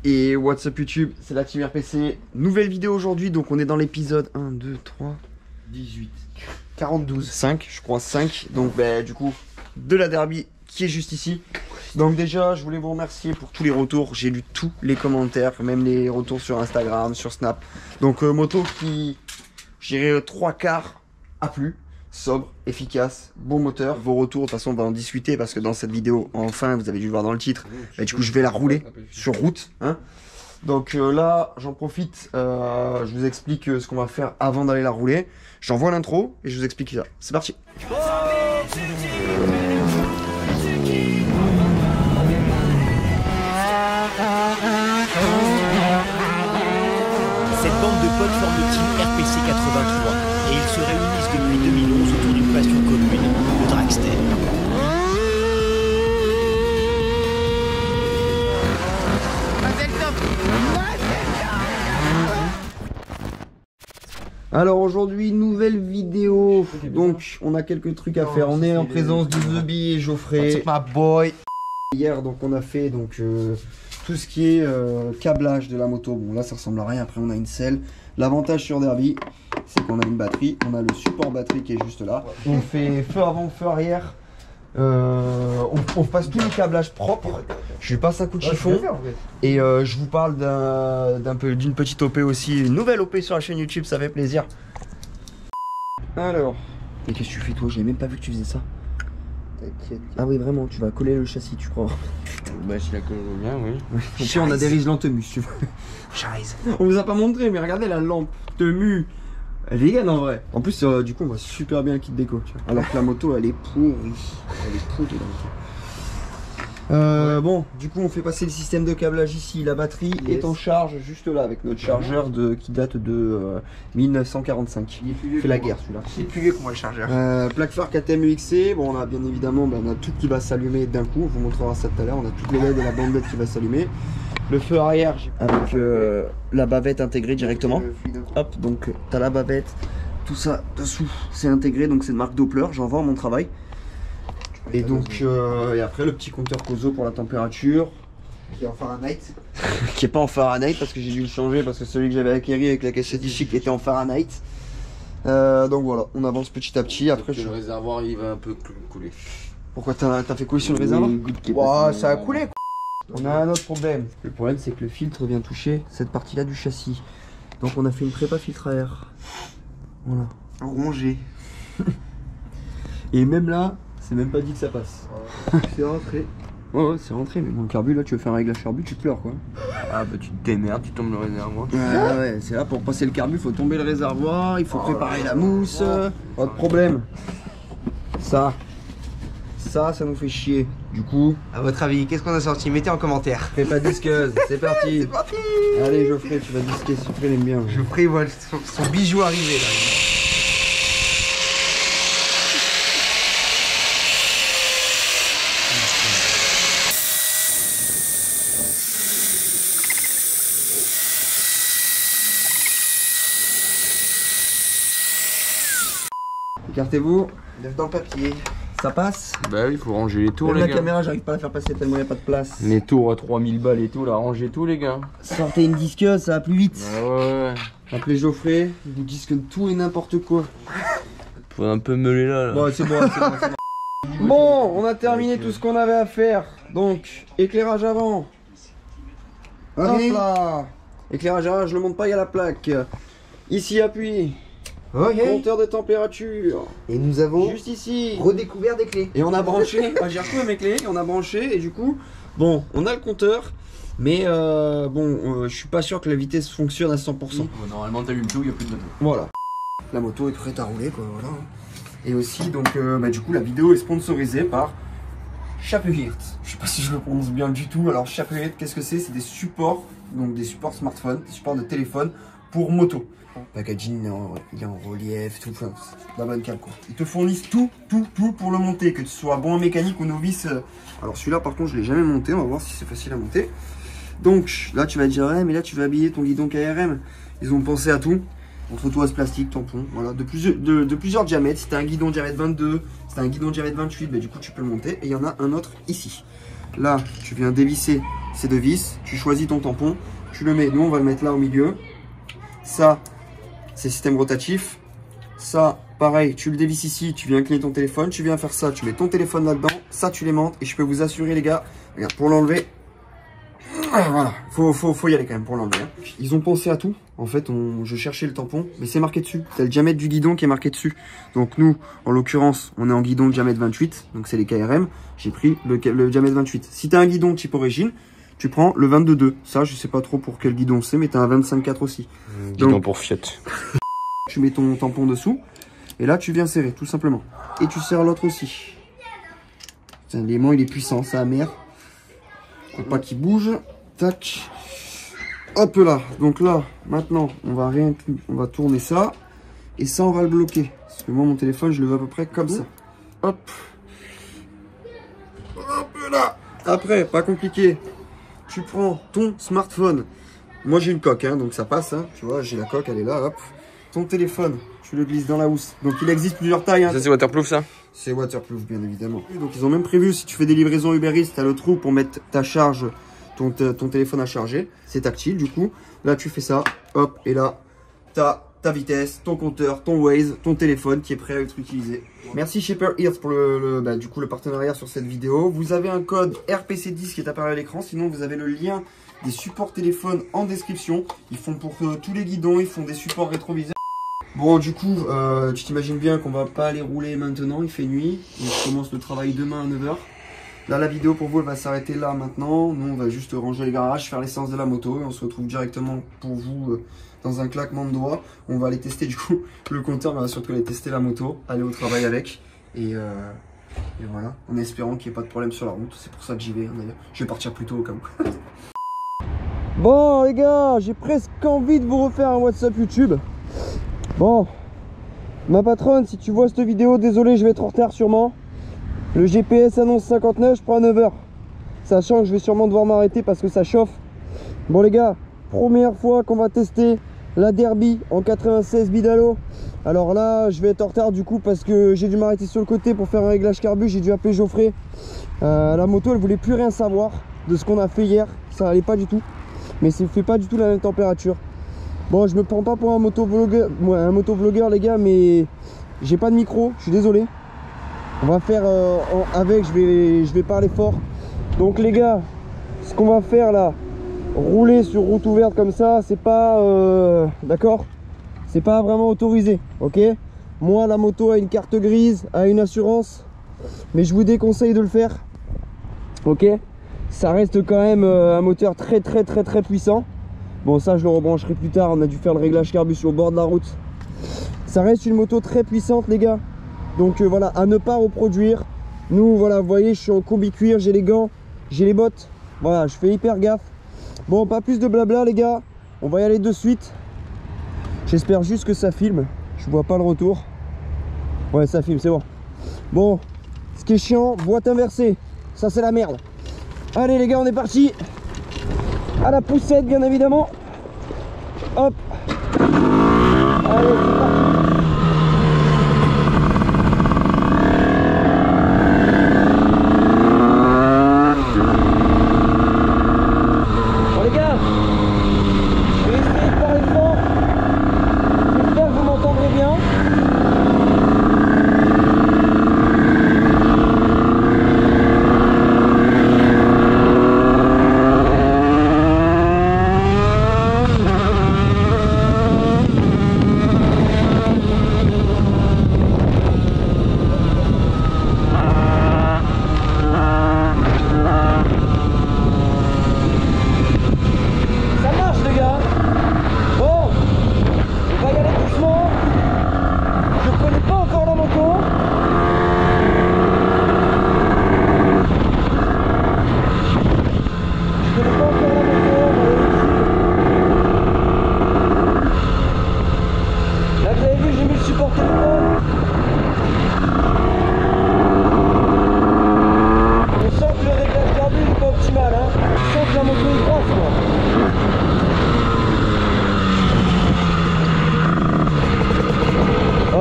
Et what's up YouTube, c'est la Team RPC. Nouvelle vidéo aujourd'hui, donc on est dans l'épisode 1, 2, 3, 18, 42, 5, je crois 5. Donc bah, du coup, de la derby qui est juste ici. Donc déjà, je voulais vous remercier pour tous les retours. J'ai lu tous les commentaires, même les retours sur Instagram, sur Snap. Donc moto qui, je dirais 3/4 a plu. Sobre, efficace, bon moteur. Vos retours, de toute façon on va en discuter parce que dans cette vidéo, enfin vous avez dû le voir dans le titre, bah, du coup je vais la rouler sur route, hein. Donc là j'en profite, je vous explique ce qu'on va faire avant d'aller la rouler. J'envoie l'intro et je vous explique ça. C'est parti. Cette bande de potes forme le team RPC 83 et ils se réunissent depuis 2011 autour d'une passion commune, le dragster. Alors aujourd'hui, nouvelle vidéo. Donc on a quelques trucs à faire. On est en présence de The Bee et Geoffrey. What's up, my boy? Hier donc on a fait donc tout ce qui est câblage de la moto. Bon là ça ressemble à rien, après on a une selle. L'avantage sur Derby c'est qu'on a une batterie, on a le support batterie qui est juste là. On fait feu avant, feu arrière. On passe tout le câblage propre. Je lui passe un coup de chiffon. Et je vous parle d'une petite OP aussi. Une nouvelle OP sur la chaîne YouTube, ça fait plaisir. Alors, et qu'est-ce que tu fais toi? J'ai même pas vu que tu faisais ça. T'inquiète. Ah oui vraiment, tu vas coller le châssis tu crois? Bah si la colle bien, oui. Ici on a des rises lentemu si tu veux. On vous a pas montré mais regardez la lampe Temu. Elle est vegan en vrai. En plus du coup on voit super bien le kit déco tu vois. Alors que la moto elle est pourrie. Elle est pourrie la moto. Bon du coup on fait passer le système de câblage ici. La batterie est en charge juste là avec notre chargeur qui date de 1945. Il fait la guerre celui-là. Il est plus vieux que moi le chargeur. Plaque phare KTM UXC. Bon on a bien évidemment on a tout qui va s'allumer d'un coup. On vous montrera ça tout à l'heure. On a toutes les LED et la bandelette qui va s'allumer. Le feu arrière avec la bavette intégrée directement. Hop, donc t'as la bavette, tout ça dessous c'est intégré, donc c'est de marque Doppler, j'en vends mon travail. Et donc et après le petit compteur COSO pour la température. Qui est en Fahrenheit. Qui est pas en Fahrenheit parce que j'ai dû le changer parce que celui que j'avais acquéri avec la cassette ici qui était en Fahrenheit. Donc voilà, on avance petit à petit. Après le réservoir il va un peu couler. Pourquoi t'as fait couler sur le réservoir? Wow, ça a coulé quoi. On a un autre problème. Le problème c'est que le filtre vient toucher cette partie là du châssis. Donc on a fait une prépa filtre à air. Voilà. Rongé. Et même là, c'est même pas dit que ça passe. C'est rentré. Ouais c'est rentré, mais bon le carbu là tu veux faire un réglage carbu, tu pleures quoi. Ah bah tu te démerdes, tu tombes le réservoir. Ouais, c'est là pour passer le carbu, il faut tomber le réservoir, il faut préparer la mousse. Pas de problème. Ça nous fait chier. Du coup, À votre avis, qu'est-ce qu'on a sorti? Mettez en commentaire. fais pas disqueuse, c'est parti. C'est parti. Allez Geoffrey, tu vas disquer, Geoffrey il aime bien. Je prévois son bijou arriver là. Écartez-vous, Neuf dans le papier. ça passe. Bah oui, il faut ranger les tours Même les la gars. caméra, j'arrive pas à la faire passer tellement il n'y a pas de place. Les tours à 3000 balles et tout, là, rangez tout les gars. Sortez une disqueuse, ça va plus vite. Ouais. Appelez Geoffrey, il vous disque tout et n'importe quoi. Faut un peu meuler là. Bon, c'est bon, c'est bon, c'est bon. Bon, on a terminé tout ce qu'on avait à faire. Donc, éclairage avant. Hop là. Éclairage arrière, je le monte pas, il y a la plaque. Ici, appui. Ok. Compteur de température. Et nous avons Juste ici. redécouvert des clés. Et on a branché, j'ai retrouvé mes clés, on a branché et du coup, bon, on a le compteur. Mais je suis pas sûr que la vitesse fonctionne à 100%. Normalement t'allumes tout, il n'y a plus de moto. Voilà. La moto est prête à rouler quoi, voilà. Et aussi donc du coup la vidéo est sponsorisée par Chapuhirt. Je sais pas si je le prononce bien du tout. Alors Chapuhirt, qu'est-ce que c'est? C'est des supports, donc des supports smartphone, des supports de téléphone pour moto. Packaging il est en relief, tout, enfin, c'est la bonne cale quoi. Ils te fournissent tout pour le monter, que tu sois bon en mécanique ou novice. Alors celui-là par contre je l'ai jamais monté, on va voir si c'est facile à monter. Donc là tu vas te dire ouais mais là tu vas habiller ton guidon KRM. Ils ont pensé à tout. Entre-toise plastique, tampon, voilà, de plusieurs diamètres. Si t'as un guidon diamètre 22, si t'as un guidon diamètre 28, bah, du coup tu peux le monter. Et il y en a un autre ici. Là, tu viens dévisser ces deux vis. Tu choisis ton tampon. Tu le mets. Nous, on va le mettre là au milieu. Ça, c'est système rotatif. Ça, pareil, tu le dévisses ici. Tu viens incliner ton téléphone. Tu viens faire ça. Tu mets ton téléphone là-dedans. Ça, tu l'aimantes. Et je peux vous assurer, les gars, regarde, pour l'enlever, voilà, faut y aller quand même pour l'enlever. Ils ont pensé à tout. En fait, je cherchais le tampon, mais c'est marqué dessus. C'est le diamètre du guidon qui est marqué dessus. Donc nous, en l'occurrence, on est en guidon diamètre 28. Donc c'est les KRM. J'ai pris le diamètre 28. Si tu as un guidon type origine, tu prends le 22.2. Ça, je sais pas trop pour quel guidon c'est, mais tu as un 25.4 aussi. Guidon Donc, pour Fiat. tu mets ton tampon dessous. Et là, tu viens serrer, tout simplement. Et tu serres l'autre aussi. L'aimant, il est puissant, ça merde. Faut pas qu'il bouge. Tac. Hop là. Donc là, maintenant, on va tourner ça. Et ça, on va le bloquer. Parce que moi, mon téléphone, je le veux à peu près comme ça. Hop. Hop là. Après, pas compliqué. Tu prends ton smartphone. Moi, j'ai une coque, hein, donc ça passe. Hein. Tu vois, j'ai la coque, elle est là. Hop. Ton téléphone, tu le glisses dans la housse. Donc, il existe plusieurs tailles. Hein. Ça, c'est waterproof, ça? C'est waterproof, bien évidemment. Donc, ils ont même prévu, si tu fais des livraisons Uber Eats, tu as le trou pour mettre ta charge, ton téléphone à charger. C'est tactile, du coup. Là, tu fais ça. Hop. Et là, tu as ta vitesse, ton compteur, ton Waze, ton téléphone qui est prêt à être utilisé. Merci Shaper Ears pour le partenariat sur cette vidéo. Vous avez un code RPC10 qui est apparu à l'écran. Sinon, vous avez le lien des supports téléphones en description. Ils font pour tous les guidons, ils font des supports rétroviseurs. Bon, du coup, tu t'imagines bien qu'on va pas aller rouler maintenant, il fait nuit. On commence le travail demain à 9h. Là, la vidéo pour vous, elle va s'arrêter là maintenant. Nous, on va juste ranger les garages, faire l'essence de la moto. Et on se retrouve directement pour vous dans un claquement de doigts. On va aller tester du coup le compteur, on va surtout aller tester la moto, aller au travail avec. Et voilà, en espérant qu'il n'y ait pas de problème sur la route. C'est pour ça que j'y vais, hein, d'ailleurs. Je vais partir plus tôt au cas où. Bon, les gars, j'ai presque envie de vous refaire un WhatsApp YouTube. Bon, ma patronne, si tu vois cette vidéo, désolé, je vais être en retard sûrement. Le GPS annonce 59, je prends à 9h. Sachant que je vais sûrement devoir m'arrêter parce que ça chauffe. Bon les gars, première fois qu'on va tester la Derby en 96 Bidalo. Alors là, je vais être en retard du coup parce que j'ai dû m'arrêter sur le côté pour faire un réglage carbu. J'ai dû appeler Geoffrey. La moto, elle voulait plus rien savoir de ce qu'on a fait hier. Ça allait pas du tout. Mais ça fait pas du tout la même température. Bon, je me prends pas pour un motovlogueur les gars, mais j'ai pas de micro, je suis désolé. On va faire avec, je vais parler fort. Donc les gars, ce qu'on va faire là, rouler sur route ouverte comme ça, c'est pas d'accord, c'est pas vraiment autorisé, ok. Moi, la moto a une carte grise, a une assurance, mais je vous déconseille de le faire, ok. Ça reste quand même un moteur très puissant. Bon, ça je le rebrancherai plus tard, on a dû faire le réglage carbu sur le bord de la route. Ça reste une moto très puissante les gars. Donc voilà, à ne pas reproduire. Nous voilà, vous voyez, je suis en combi cuir, j'ai les gants, j'ai les bottes. Voilà, je fais hyper gaffe. Bon, pas plus de blabla les gars, on va y aller de suite. J'espère juste que ça filme. Je vois pas le retour. Ouais, ça filme, c'est bon. Bon, ce qui est chiant, boîte inversée. Ça c'est la merde. Allez les gars, on est parti. À la poussette bien évidemment. Hop. Allez, c'est parti. Bon les gars, je vais essayer de parler fort. J'espère que vous m'entendrez bien.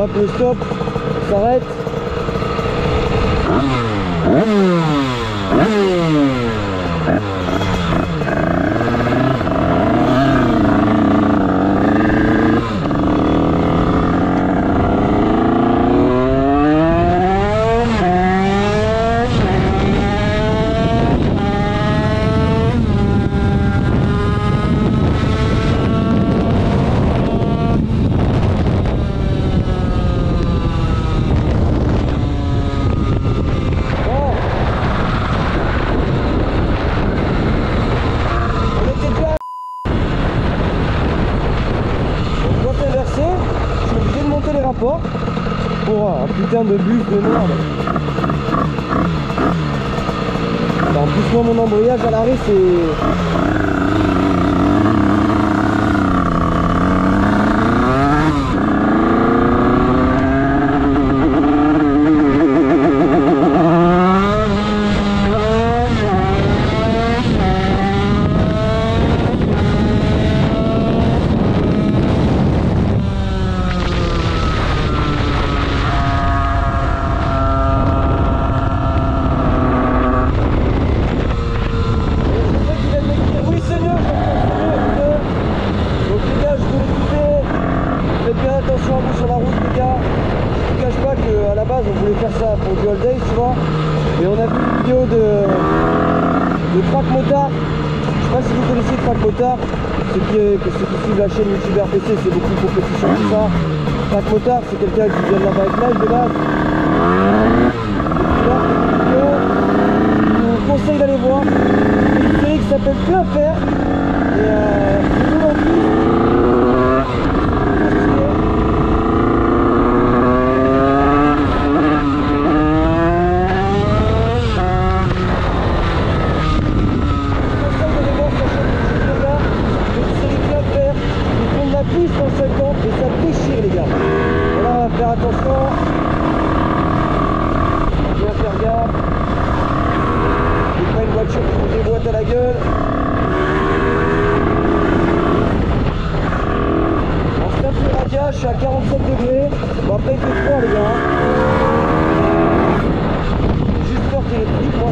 Hop, le stop, on s'arrête. pas pour un putain de bus de merde. En plus moi mon embrayage à l'arrêt c'est... Ceux qui suivent la chaîne YouTube RPC, c'est beaucoup de compétition que ça. Track Motard, c'est quelqu'un qui vient de là-bas avec l'âge de base. Je vous conseille d'aller voir. C'est une série qui s'appelle Plein Fer. Et c'est tout en plus. Je suis à 47 degrés. Bon après il fait froid les gars. J'ai juste peur qu'il y ait le flic moi.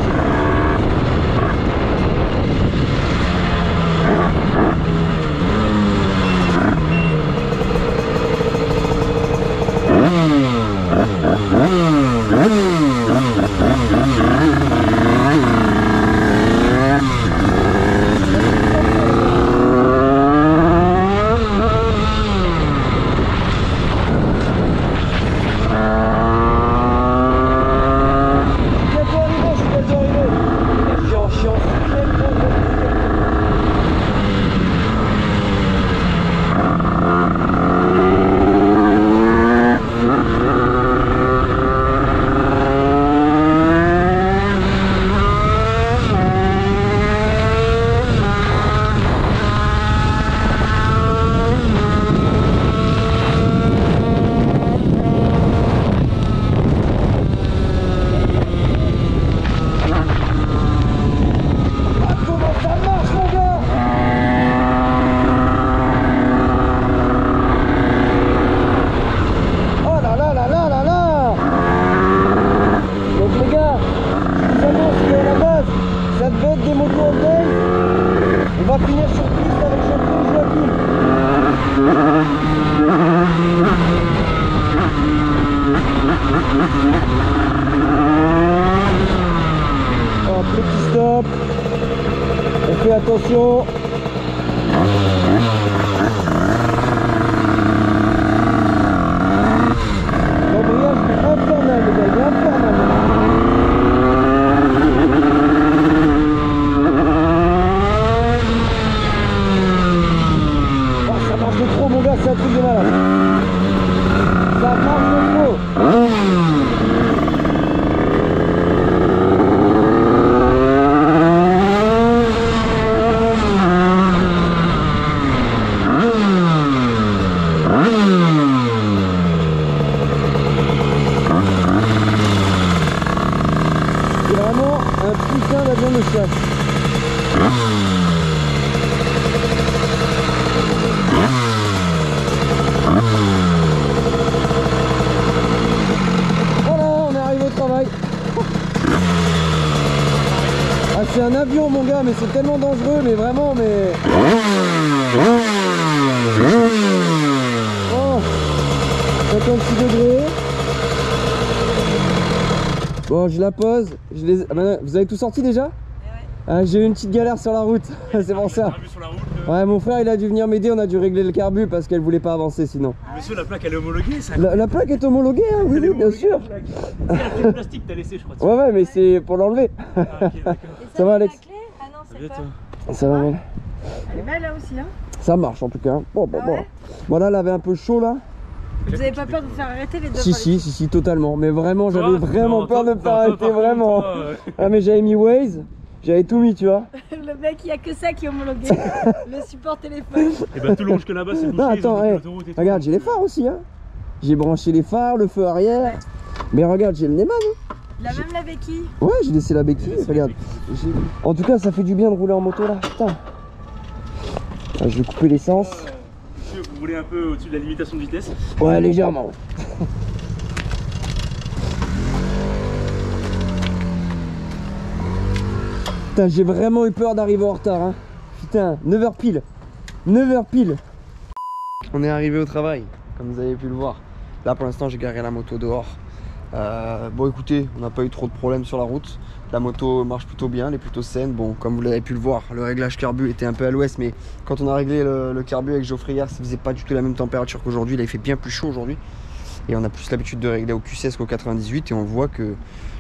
Petit stop, on fait attention. L'embrayage est infernal les gars, il est infernal. Oh, ça marche de trop mon gars, c'est un truc de malade. Ça marche de trop. C'est un avion mon gars, mais c'est tellement dangereux, mais vraiment, mais... Oh, 56 degrés. Bon, je la pose. Vous avez tout sorti déjà? Ah, j'ai eu une petite galère sur la route, c'est pour ça. Ouais, mon frère il a dû venir m'aider, on a dû régler le carbu parce qu'elle voulait pas avancer sinon. Monsieur, la plaque elle est homologuée ça? La plaque est homologuée, hein, oui, oui, bien sûr. C'est le plastique que t'as laissé, je crois. Ouais, mais c'est pour l'enlever. Ah, okay, ça va, Alex? Ah non, c'est pas. Ça va, Mel? Elle est belle là aussi, hein? Ça marche en tout cas. Bon, bon, bon. Bon, là, elle avait un peu chaud là. Vous avez pas peur de vous faire arrêter les deux? Si, totalement. Mais vraiment, j'avais Toi, vraiment non, peur de me faire toi, arrêter, par contre, vraiment. toi, Ah, mais j'avais mis Waze, j'avais tout mis, tu vois. Le mec, il y a que ça qui est homologué. Le support téléphone. Et bah tout le long jusque là-bas, c'est bouché. Non, ils ont attends, bloqué hey, l'autoroute et tout. regarde, j'ai les phares aussi, hein. J'ai branché les phares, le feu arrière. Mais regarde, j'ai le Neyman. Hein. Il a même la béquille. Ouais, j'ai laissé la béquille, regarde. En tout cas, ça fait du bien de rouler en moto là, putain. Ah, je vais couper l'essence. Monsieur, vous roulez un peu au-dessus de la limitation de vitesse? Ouais, légèrement. Putain, j'ai vraiment eu peur d'arriver en retard, hein. Putain, 9h pile. 9h pile. On est arrivé au travail, comme vous avez pu le voir. Là pour l'instant j'ai garé la moto dehors. Bon écoutez, on n'a pas eu trop de problèmes sur la route. La moto marche plutôt bien, elle est plutôt saine. Bon, comme vous l'avez pu le voir, le réglage carbu était un peu à l'ouest, mais quand on a réglé le carbu avec Geoffrey hier, ça faisait pas du tout la même température qu'aujourd'hui. Là il fait bien plus chaud aujourd'hui. Et on a plus l'habitude de régler au Q16 qu'au 98, et on voit que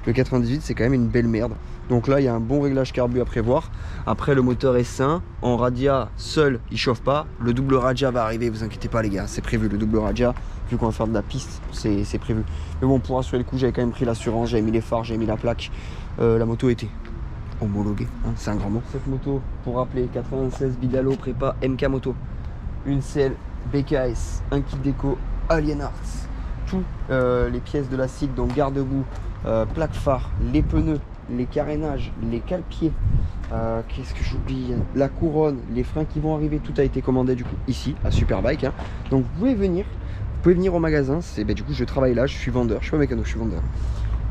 le 98 c'est quand même une belle merde. Donc là il y a un bon réglage carbu à prévoir. Après le moteur est sain, en radia seul il chauffe pas. Le double radia va arriver, vous inquiétez pas les gars, c'est prévu le double radia. Vu qu'on va faire de la piste, c'est prévu. Mais bon, pour assurer le coup, j'avais quand même pris l'assurance, j'avais mis les phares, j'avais mis la plaque. La moto était homologuée, hein, c'est un grand mot. Cette moto, pour rappeler, 96 Bidalo prépa MK Moto. Une selle BKS, un kit déco Alien Arts. Tous les pièces de la cycle, donc garde-boue, plaque phare, les pneus, les carénages, les cale-pieds. Qu'est-ce que j'oublie? La couronne, les freins qui vont arriver, tout a été commandé du coup ici à Superbike. Hein. Donc vous pouvez venir au magasin. C'est du coup je travaille là, je suis vendeur, je suis pas mécano, je suis vendeur.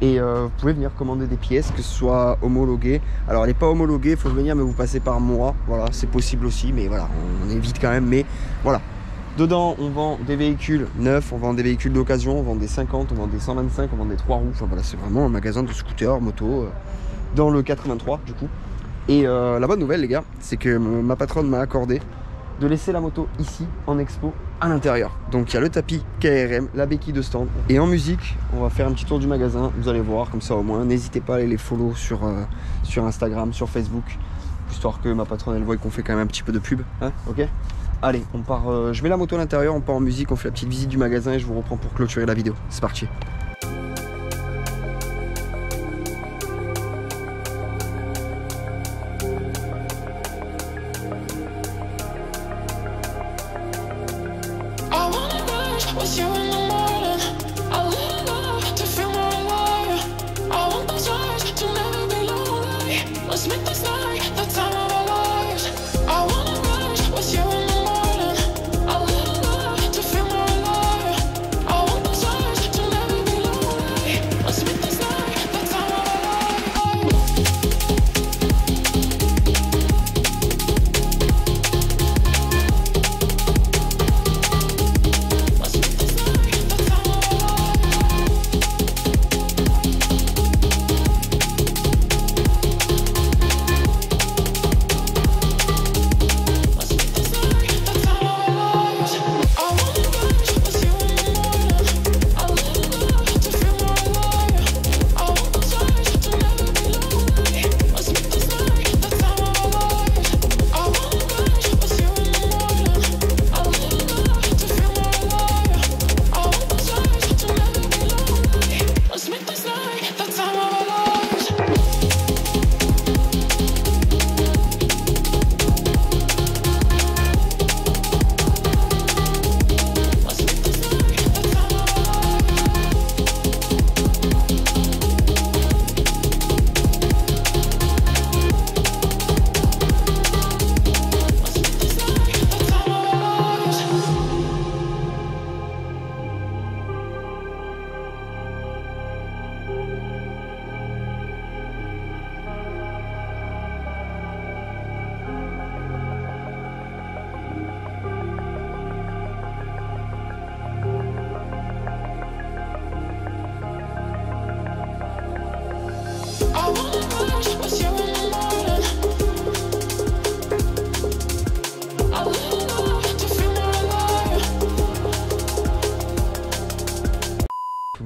Et vous pouvez venir commander des pièces, que ce soit homologué. Alors elle n'est pas homologuée, il faut venir, mais vous passez par moi. Voilà, c'est possible aussi, mais voilà, on évite quand même. Mais voilà. Dedans, on vend des véhicules neufs, on vend des véhicules d'occasion, on vend des 50, on vend des 125, on vend des 3 roues. Enfin voilà, c'est vraiment un magasin de scooters, moto, dans le 83 du coup. Et la bonne nouvelle les gars, c'est que ma patronne m'a accordé de laisser la moto ici en expo à l'intérieur. Donc il y a le tapis KRM, la béquille de stand. Et en musique, on va faire un petit tour du magasin, vous allez voir comme ça au moins. N'hésitez pas à aller les follow sur Instagram, sur Facebook, histoire que ma patronne elle voit qu'on fait quand même un petit peu de pub, hein, ok. Allez, on part, je mets la moto à l'intérieur, on part en musique, on fait la petite visite du magasin et je vous reprends pour clôturer la vidéo. C'est parti.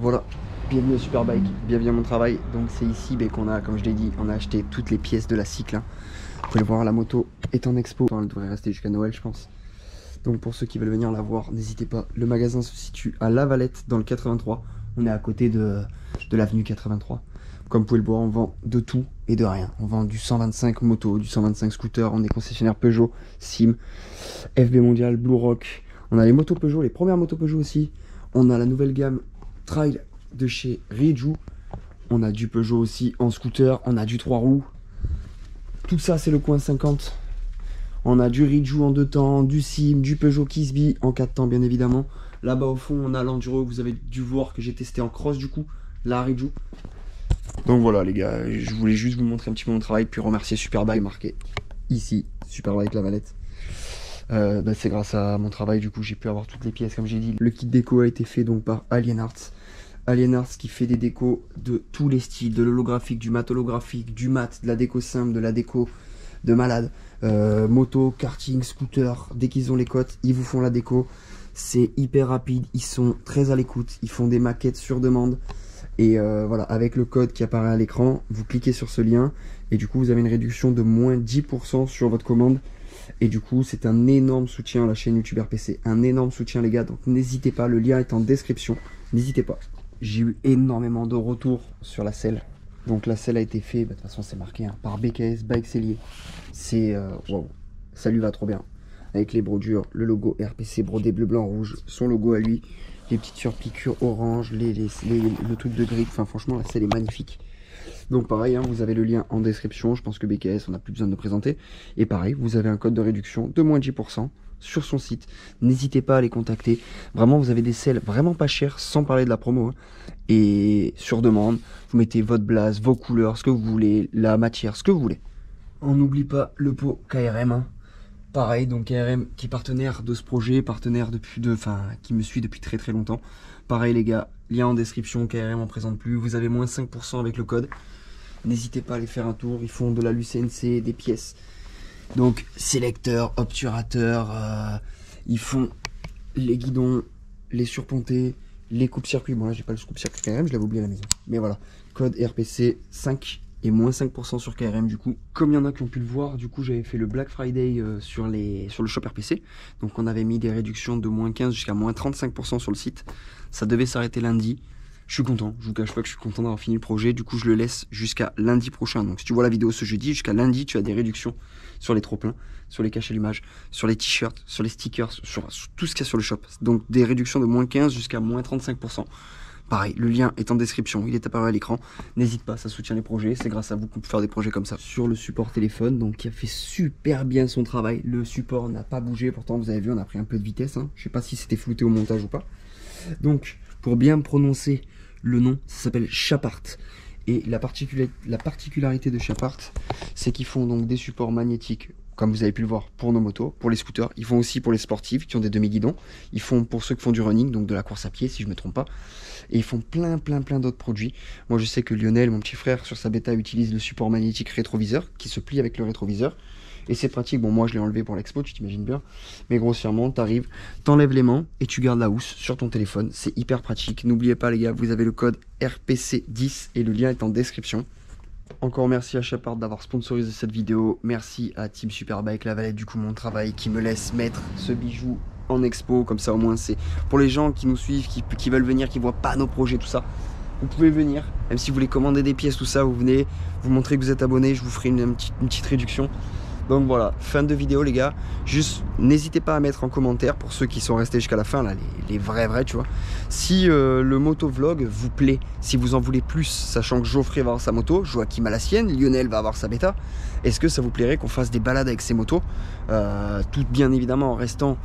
Voilà, bienvenue à Superbike, bienvenue à mon travail. Donc c'est ici qu'on a, comme je l'ai dit, on a acheté toutes les pièces de la cycle. Hein. Vous pouvez voir, la moto est en expo. Elle devrait rester jusqu'à Noël je pense. Donc pour ceux qui veulent venir la voir, n'hésitez pas. Le magasin se situe à La Valette dans le 83. On est à côté de l'avenue 83. Comme vous pouvez le voir, on vend de tout et de rien. On vend du 125 moto, du 125 scooter. On est concessionnaire Peugeot, Sim, FB Mondial, Blue Rock. On a les motos Peugeot, les premières motos Peugeot aussi. On a la nouvelle gamme Trail de chez Riju. On a du Peugeot aussi en scooter. On a du 3 roues. Tout ça, c'est le coin 50. On a du Riju en 2 temps, du Sim, du Peugeot Kisby en 4 temps, bien évidemment. Là-bas au fond, on a l'Enduro. Vous avez dû voir que j'ai testé en cross du coup, la Riju. Donc voilà les gars, je voulais juste vous montrer un petit peu mon travail, puis remercier Superbike marqué ici, Superbike La Valette. C'est grâce à mon travail du coup j'ai pu avoir toutes les pièces comme j'ai dit. Le kit déco a été fait donc par Alien Arts. Alien Arts qui fait des décos de tous les styles, de l'holographique, du mat holographique, du mat, de la déco simple, de la déco de malade. Moto, karting, scooter, dès qu'ils ont les cotes, ils vous font la déco. C'est hyper rapide, ils sont très à l'écoute, ils font des maquettes sur demande. Et voilà, avec le code qui apparaît à l'écran, vous cliquez sur ce lien et du coup vous avez une réduction de moins 10% sur votre commande. Et du coup c'est un énorme soutien à la chaîne YouTube RPC, un énorme soutien les gars, donc n'hésitez pas, le lien est en description, n'hésitez pas. J'ai eu énormément de retours sur la selle. Donc la selle a été faite, de toute façon c'est marqué hein, par BKS Bike Cellier. C'est wow, ça lui va trop bien. Avec les brodures, le logo RPC brodé bleu, blanc, rouge, son logo à lui. Les petites surpiqûres orange, le truc de grille, enfin franchement la selle est magnifique. Donc pareil, hein, vous avez le lien en description, je pense que BKS on n'a plus besoin de le présenter. Et pareil, vous avez un code de réduction de moins 10% sur son site. N'hésitez pas à les contacter. Vraiment, vous avez des selles vraiment pas chères, sans parler de la promo. Hein. Et sur demande, vous mettez votre blaze, vos couleurs, ce que vous voulez, la matière, ce que vous voulez. On n'oublie pas le pot KRM. Hein. Pareil, donc KRM qui est partenaire de ce projet, partenaire qui me suit depuis très très longtemps. Pareil les gars, lien en description, KRM en présente plus, vous avez moins 5% avec le code. N'hésitez pas à aller faire un tour, ils font de l'alu CNC, des pièces. Donc sélecteur, obturateur, ils font les guidons, les surpontés, les coupes-circuits. Bon là j'ai pas le coupe-circuit KRM, je l'avais oublié à la maison. Mais voilà, code RPC 5. Et moins 5% sur KRM du coup. Comme il y en a qui ont pu le voir, du coup j'avais fait le Black Friday sur le shop RPC. Donc on avait mis des réductions de moins 15 jusqu'à moins 35% sur le site. Ça devait s'arrêter lundi. Je suis content, je vous cache pas que je suis content d'avoir fini le projet. Du coup je le laisse jusqu'à lundi prochain. Donc si tu vois la vidéo ce jeudi, jusqu'à lundi tu as des réductions sur les trop-pleins, sur les caches allumage, sur les t-shirts, sur les stickers, sur tout ce qu'il y a sur le shop. Donc des réductions de moins 15 jusqu'à moins 35%. Pareil, le lien est en description, il est apparu à l'écran. N'hésite pas, ça soutient les projets, c'est grâce à vous qu'on peut faire des projets comme ça. Sur le support téléphone, donc qui a fait super bien son travail. Le support n'a pas bougé, pourtant vous avez vu, on a pris un peu de vitesse. Hein. Je sais pas si c'était flouté au montage ou pas. Donc, pour bien prononcer le nom, ça s'appelle Chapart. Et la particularité de Chapart, c'est qu'ils font donc des supports magnétiques, comme vous avez pu le voir, pour nos motos, pour les scooters. Ils font aussi pour les sportifs qui ont des demi-guidons. Ils font pour ceux qui font du running, donc de la course à pied, si je ne me trompe pas. Et ils font plein d'autres produits. Moi, je sais que Lionel, mon petit frère, sur sa bêta, utilise le support magnétique rétroviseur, qui se plie avec le rétroviseur. Et c'est pratique. Bon, moi, je l'ai enlevé pour l'expo, tu t'imagines bien. Mais grossièrement, t'arrives, t'enlèves les mains et tu gardes la housse sur ton téléphone. C'est hyper pratique. N'oubliez pas, les gars, vous avez le code RPC10 et le lien est en description. Encore merci à Chapart d'avoir sponsorisé cette vidéo. Merci à Team Superbike La Valette, du coup mon travail, qui me laisse mettre ce bijou en expo. Comme ça au moins c'est pour les gens qui nous suivent, qui veulent venir, qui voient pas nos projets, tout ça. Vous pouvez venir, même si vous voulez commander des pièces, tout ça, vous venez, vous montrez que vous êtes abonné, je vous ferai une petite réduction. Donc voilà, fin de vidéo les gars. Juste n'hésitez pas à mettre en commentaire pour ceux qui sont restés jusqu'à la fin, là, les vrais tu vois. Si le motovlog vous plaît, si vous en voulez plus, sachant que Geoffrey va avoir sa moto, Joachim a la sienne, Lionel va avoir sa bêta. Est-ce que ça vous plairait qu'on fasse des balades avec ces motos, toutes bien évidemment en restant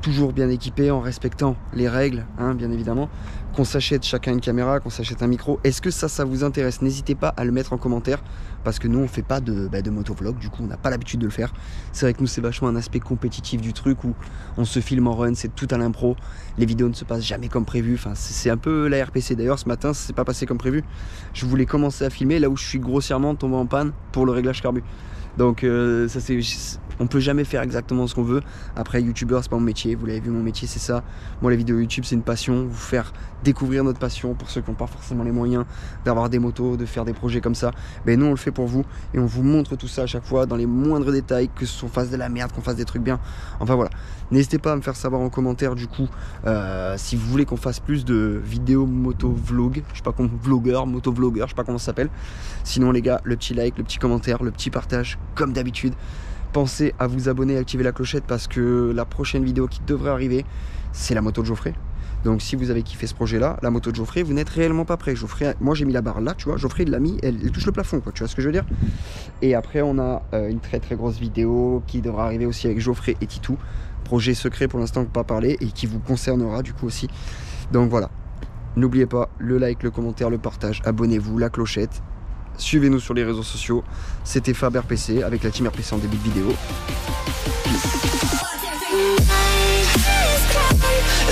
toujours bien équipé, en respectant les règles, hein, bien évidemment, qu'on s'achète chacun une caméra, qu'on s'achète un micro. Est-ce que ça vous intéresse? N'hésitez pas à le mettre en commentaire, parce que nous on fait pas de motovlog, du coup on n'a pas l'habitude de le faire. C'est vrai que nous c'est vachement un aspect compétitif du truc, où on se filme en run, c'est tout à l'impro, les vidéos ne se passent jamais comme prévu, enfin c'est un peu la RPC. D'ailleurs ce matin ça s'est pas passé comme prévu, je voulais commencer à filmer là où je suis grossièrement tombé en panne pour le réglage carbu. Donc ça c'est On peut jamais faire exactement ce qu'on veut. Après, youtubeur, c'est pas mon métier. Vous l'avez vu, mon métier, c'est ça. Moi, les vidéos YouTube, c'est une passion. Vous faire découvrir notre passion pour ceux qui n'ont pas forcément les moyens d'avoir des motos, de faire des projets comme ça. Ben, nous, on le fait pour vous et on vous montre tout ça à chaque fois dans les moindres détails, que ce soit fasse de la merde, qu'on fasse des trucs bien. Enfin voilà. N'hésitez pas à me faire savoir en commentaire du coup si vous voulez qu'on fasse plus de vidéos moto-vlog. Je sais pas comment, vlogueur, moto-vlogueur, je sais pas comment ça s'appelle. Sinon les gars, le petit like, le petit commentaire, le petit partage, comme d'habitude. Pensez à vous abonner et activer la clochette parce que la prochaine vidéo qui devrait arriver, c'est la moto de Geoffrey. Donc si vous avez kiffé ce projet là, la moto de Geoffrey, vous n'êtes réellement pas prêt. Geoffrey, moi j'ai mis la barre là, tu vois, Geoffrey il l'a mis, elle touche le plafond quoi, tu vois ce que je veux dire. Et après on a une très grosse vidéo qui devra arriver aussi avec Geoffrey et Titou. Projet secret pour l'instant, pas parler et qui vous concernera du coup aussi. Donc voilà, n'oubliez pas le like, le commentaire, le partage, abonnez-vous, la clochette. Suivez-nous sur les réseaux sociaux. C'était Fab RPC avec la team RPC en début de vidéo. Peace.